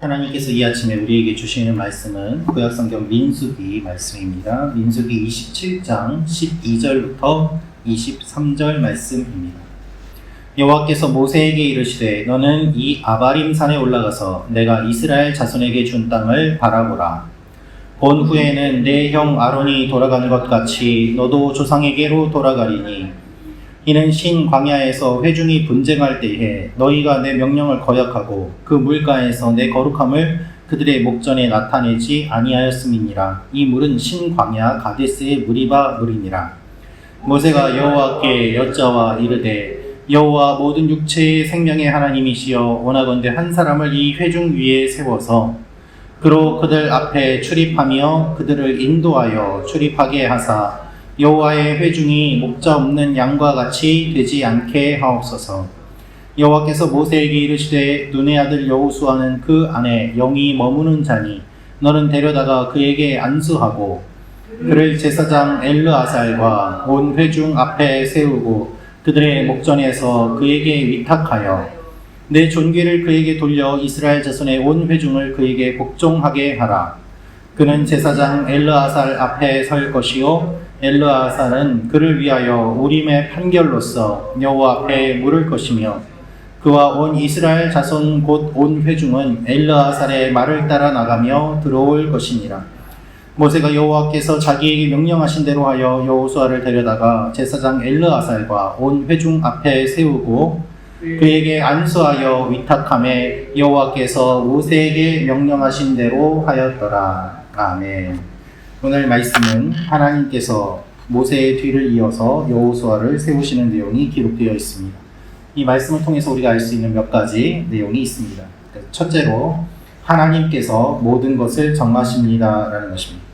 하나님께서 이 아침에 우리에게 주시는 말씀은 구약성경 민수기 말씀입니다. 민수기 27장 12절부터 23절 말씀입니다. 여호와께서 모세에게 이르시되 너는 이 아바림 산에 올라가서 내가 이스라엘 자손에게 준 땅을 바라보라. 본 후에는 내 형 아론이 돌아가는 것 같이 너도 조상에게로 돌아가리니 이는 신 광야에서 회중이 분쟁할 때에 너희가 내 명령을 거역하고 그 물가에서 내 거룩함을 그들의 목전에 나타내지 아니하였음이니라. 이 물은 신 광야 가데스의 무리바 물이니라. 모세가 여호와께 여짜와 이르되 여호와 모든 육체의 생명의 하나님이시여 원하건대 한 사람을 이 회중 위에 세워서 그로 그들 앞에 출입하며 그들을 인도하여 출입하게 하사 여호와의 회중이 목자 없는 양과 같이 되지 않게 하옵소서. 여호와께서 모세에게 이르시되 눈의 아들 여호수아는 그 안에 영이 머무는 자니 너는 데려다가 그에게 안수하고 그를 제사장 엘르아살과 온 회중 앞에 세우고 그들의 목전에서 그에게 위탁하여 내 존귀를 그에게 돌려 이스라엘 자손의 온 회중을 그에게 복종하게 하라. 그는 제사장 엘르아살 앞에 설 것이요 엘르아살은 그를 위하여 우림의 판결로서 여호와 앞에 물을 것이며 그와 온 이스라엘 자손 곧 온 회중은 엘르아살의 말을 따라 나가며 들어올 것이니라. 모세가 여호와께서 자기에게 명령하신 대로 하여 여호수아를 데려다가 제사장 엘르아살과 온 회중 앞에 세우고 그에게 안수하여 위탁함에 여호와께서 모세에게 명령하신 대로 하였더라. 아멘. 오늘 말씀은 하나님께서 모세의 뒤를 이어서 여호수아를 세우시는 내용이 기록되어 있습니다. 이 말씀을 통해서 우리가 알 수 있는 몇 가지 내용이 있습니다. 첫째로 하나님께서 모든 것을 정하십니다라는 것입니다.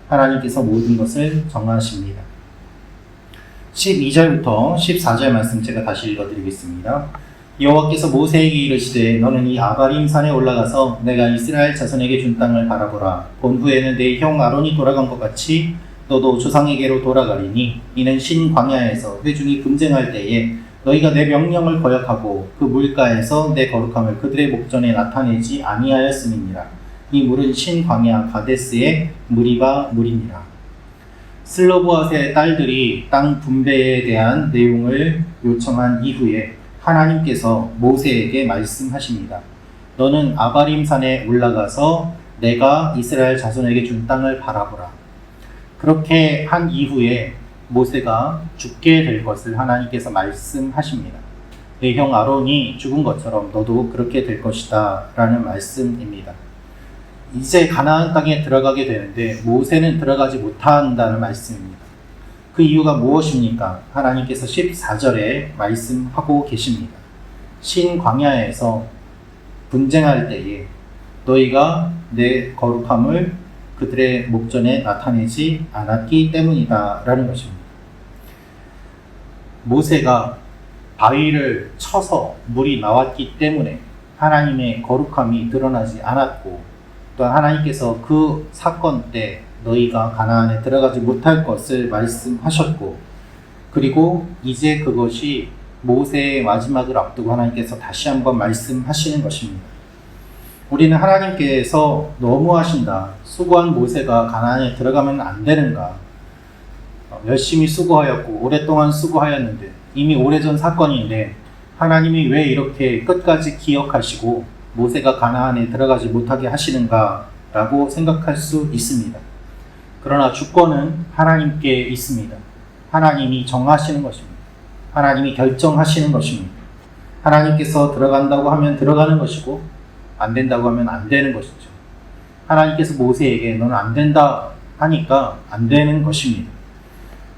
하나님께서 모든 것을 정하십니다. 12절부터 14절 말씀 제가 다시 읽어드리겠습니다. 여호와께서 모세에게 이르시되 너는 이 아바림 산에 올라가서 내가 이스라엘 자손에게 준 땅을 바라보라. 본 후에는 내 형 아론이 돌아간 것 같이 너도 조상에게로 돌아가리니 이는 신 광야에서 회중이 분쟁할 때에 너희가 내 명령을 거역하고 그 물가에서 내 거룩함을 그들의 목전에 나타내지 아니하였음이니라. 이 물은 신 광야 가데스의 무리바 물이니라. 슬로브앗의 딸들이 땅 분배에 대한 내용을 요청한 이후에 하나님께서 모세에게 말씀하십니다. 너는 아바림 산에 올라가서 내가 이스라엘 자손에게 준 땅을 바라보라. 그렇게 한 이후에 모세가 죽게 될 것을 하나님께서 말씀하십니다. 내 형 아론이 죽은 것처럼 너도 그렇게 될 것이다 라는 말씀입니다. 이제 가나안 땅에 들어가게 되는데 모세는 들어가지 못한다는 말씀입니다. 그 이유가 무엇입니까? 하나님께서 14절에 말씀하고 계십니다. 신 광야에서 분쟁할 때에 너희가 내 거룩함을 그들의 목전에 나타내지 않았기 때문이다 라는 것입니다. 모세가 바위를 쳐서 물이 나왔기 때문에 하나님의 거룩함이 드러나지 않았고 또한 하나님께서 그 사건 때 너희가 가나안에 들어가지 못할 것을 말씀하셨고 그리고 이제 그것이 모세의 마지막을 앞두고 하나님께서 다시 한번 말씀하시는 것입니다. 우리는 하나님께서 너무하신다. 수고한 모세가 가나안에 들어가면 안 되는가? 열심히 수고하였고 오랫동안 수고하였는데 이미 오래전 사건인데 하나님이 왜 이렇게 끝까지 기억하시고 모세가 가나안에 들어가지 못하게 하시는가? 라고 생각할 수 있습니다. 그러나 주권은 하나님께 있습니다. 하나님이 정하시는 것입니다. 하나님이 결정하시는 것입니다. 하나님께서 들어간다고 하면 들어가는 것이고 안 된다고 하면 안 되는 것이죠. 하나님께서 모세에게 너는 안 된다 하니까 안 되는 것입니다.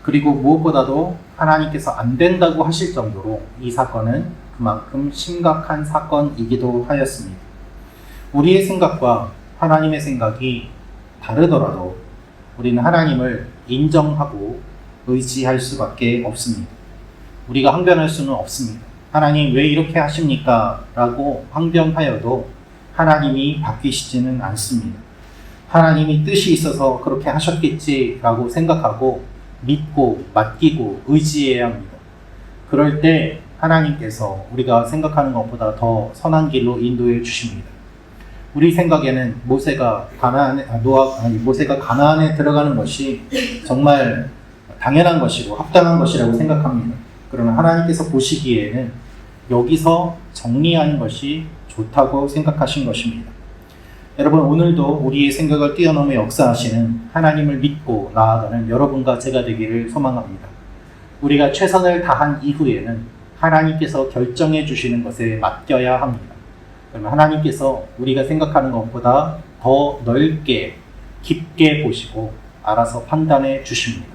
그리고 무엇보다도 하나님께서 안 된다고 하실 정도로 이 사건은 그만큼 심각한 사건이기도 하였습니다. 우리의 생각과 하나님의 생각이 다르더라도 우리는 하나님을 인정하고 의지할 수밖에 없습니다. 우리가 항변할 수는 없습니다. 하나님 왜 이렇게 하십니까? 라고 항변하여도 하나님이 바뀌시지는 않습니다. 하나님이 뜻이 있어서 그렇게 하셨겠지라고 생각하고 믿고 맡기고 의지해야 합니다. 그럴 때 하나님께서 우리가 생각하는 것보다 더 선한 길로 인도해 주십니다. 우리 생각에는 모세가 가나안에 들어가는 것이 정말 당연한 것이고 합당한 것이라고 생각합니다. 그러나 하나님께서 보시기에는 여기서 정리하는 것이 좋다고 생각하신 것입니다. 여러분, 오늘도 우리의 생각을 뛰어넘어 역사하시는 하나님을 믿고 나아가는 여러분과 제가 되기를 소망합니다. 우리가 최선을 다한 이후에는 하나님께서 결정해 주시는 것에 맡겨야 합니다. 그러면 하나님께서 우리가 생각하는 것보다 더 넓게 깊게 보시고 알아서 판단해 주십니다.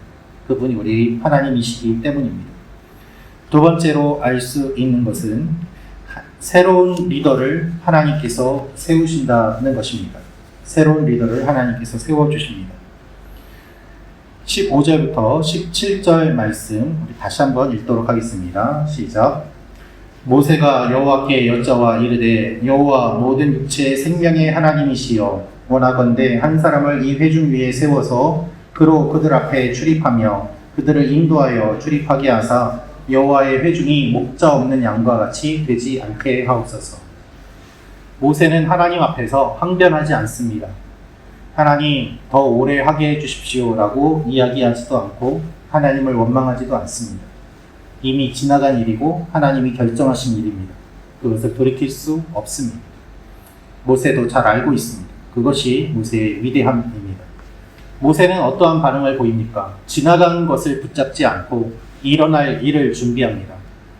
그분이 우리 하나님이시기 때문입니다. 두 번째로 알 수 있는 것은 새로운 리더를 하나님께서 세우신다는 것입니다. 새로운 리더를 하나님께서 세워주십니다. 15절부터 17절 말씀 우리 다시 한번 읽도록 하겠습니다. 시작. 모세가 여호와께 여짜와 이르되 여호와 모든 육체의 생명의 하나님이시여 원하건대 한 사람을 이 회중 위에 세워서 그로 그들 앞에 출입하며 그들을 인도하여 출입하게 하사 여호와의 회중이 목자 없는 양과 같이 되지 않게 하옵소서. 모세는 하나님 앞에서 항변하지 않습니다. 하나님 더 오래 하게 해주십시오라고 이야기하지도 않고 하나님을 원망하지도 않습니다. 이미 지나간 일이고 하나님이 결정하신 일입니다. 그것을 돌이킬 수 없습니다. 모세도 잘 알고 있습니다. 그것이 모세의 위대함입니다. 모세는 어떠한 반응을 보입니까? 지나간 것을 붙잡지 않고 일어날 일을 준비합니다.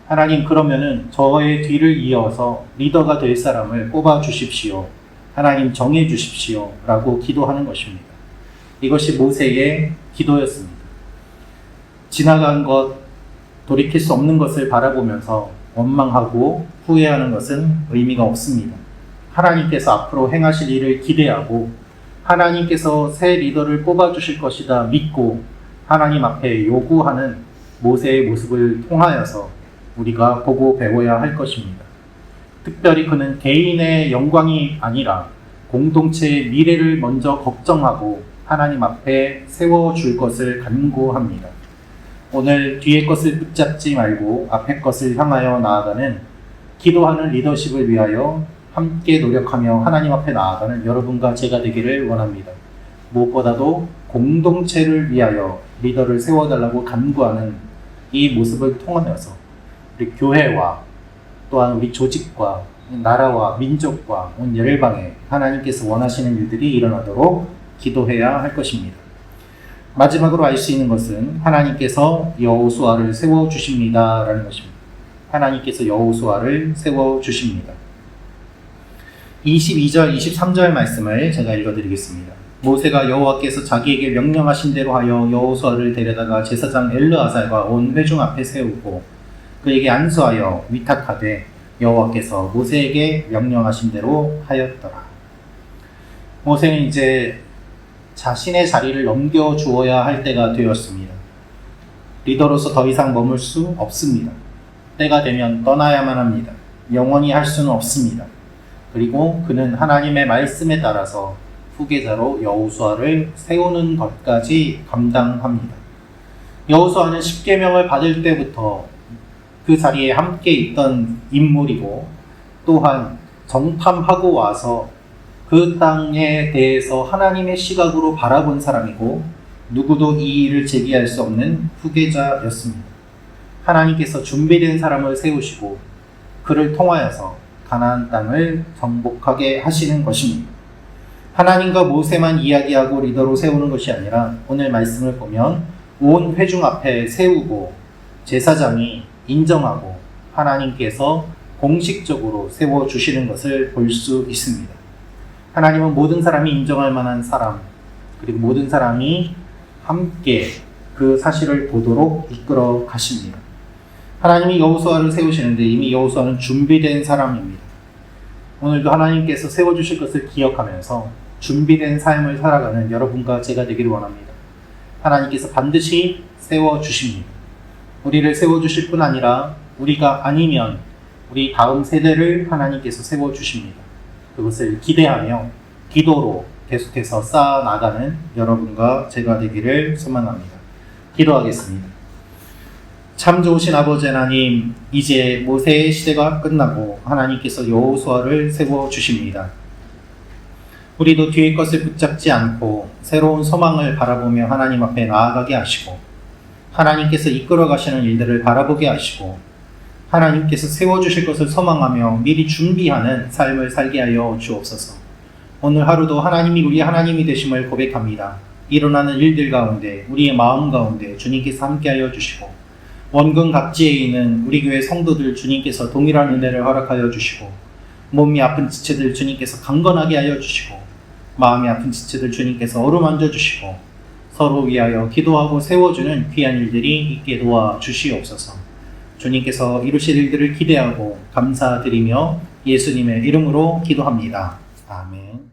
하나님, 그러면은 저의 뒤를 이어서 리더가 될 사람을 뽑아 주십시오. 하나님 정해 주십시오. 라고 기도하는 것입니다. 이것이 모세의 기도였습니다. 지나간 것, 돌이킬 수 없는 것을 바라보면서 원망하고 후회하는 것은 의미가 없습니다. 하나님께서 앞으로 행하실 일을 기대하고 하나님께서 새 리더를 뽑아 주실 것이다 믿고 하나님 앞에 요구하는 모세의 모습을 통하여서 우리가 보고 배워야 할 것입니다. 특별히 그는 개인의 영광이 아니라 공동체의 미래를 먼저 걱정하고 하나님 앞에 세워줄 것을 간구합니다. 오늘 뒤의 것을 붙잡지 말고 앞의 것을 향하여 나아가는 기도하는 리더십을 위하여 함께 노력하며 하나님 앞에 나아가는 여러분과 제가 되기를 원합니다. 무엇보다도 공동체를 위하여 리더를 세워달라고 간구하는 이 모습을 통하여서 우리 교회와 또한 우리 조직과 나라와 민족과 온 열방에 하나님께서 원하시는 일들이 일어나도록 기도해야 할 것입니다. 마지막으로 알 수 있는 것은 하나님께서 여호수아를 세워주십니다 라는 것입니다. 하나님께서 여호수아를 세워주십니다. 22절, 23절 말씀을 제가 읽어드리겠습니다. 모세가 여호와께서 자기에게 명령하신 대로 하여 여호수아를 데려다가 제사장 엘르아살과 온 회중 앞에 세우고 그에게 안수하여 위탁하되 여호와께서 모세에게 명령하신 대로 하였더라. 모세는 이제 자신의 자리를 넘겨주어야 할 때가 되었습니다. 리더로서 더 이상 머물 수 없습니다. 때가 되면 떠나야만 합니다. 영원히 할 수는 없습니다. 그리고 그는 하나님의 말씀에 따라서 후계자로 여호수아를 세우는 것까지 감당합니다. 여호수아는 십계명을 받을 때부터 그 자리에 함께 있던 인물이고 또한 정탐하고 와서 그 땅에 대해서 하나님의 시각으로 바라본 사람이고 누구도 이 일을 제기할 수 없는 후계자였습니다. 하나님께서 준비된 사람을 세우시고 그를 통하여서 가나안 땅을 정복하게 하시는 것입니다. 하나님과 모세만 이야기하고 리더로 세우는 것이 아니라 오늘 말씀을 보면 온 회중 앞에 세우고 제사장이 인정하고 하나님께서 공식적으로 세워주시는 것을 볼 수 있습니다. 하나님은 모든 사람이 인정할 만한 사람 그리고 모든 사람이 함께 그 사실을 보도록 이끌어 가십니다. 하나님이 여호수아를 세우시는데 이미 여호수아는 준비된 사람입니다. 오늘도 하나님께서 세워주실 것을 기억하면서 준비된 삶을 살아가는 여러분과 제가 되기를 원합니다. 하나님께서 반드시 세워주십니다. 우리를 세워주실 뿐 아니라 우리가 아니면 우리 다음 세대를 하나님께서 세워주십니다. 그것을 기대하며 기도로 계속해서 쌓아나가는 여러분과 제가 되기를 소망합니다. 기도하겠습니다. 참 좋으신 아버지 하나님, 이제 모세의 시대가 끝나고 하나님께서 여호수아를 세워주십니다. 우리도 뒤의 것을 붙잡지 않고 새로운 소망을 바라보며 하나님 앞에 나아가게 하시고 하나님께서 이끌어 가시는 일들을 바라보게 하시고 하나님께서 세워주실 것을 소망하며 미리 준비하는 삶을 살게 하여 주옵소서. 오늘 하루도 하나님이 우리 하나님이 되심을 고백합니다. 일어나는 일들 가운데 우리의 마음 가운데 주님께서 함께하여 주시고 원근 각지에 있는 우리 교회 성도들 주님께서 동일한 은혜를 허락하여 주시고 몸이 아픈 지체들 주님께서 강건하게 하여 주시고 마음이 아픈 지체들 주님께서 어루만져 주시고 서로 위하여 기도하고 세워주는 귀한 일들이 있게 도와 주시옵소서. 주님께서 이루실 일들을 기대하고 감사드리며 예수님의 이름으로 기도합니다. 아멘.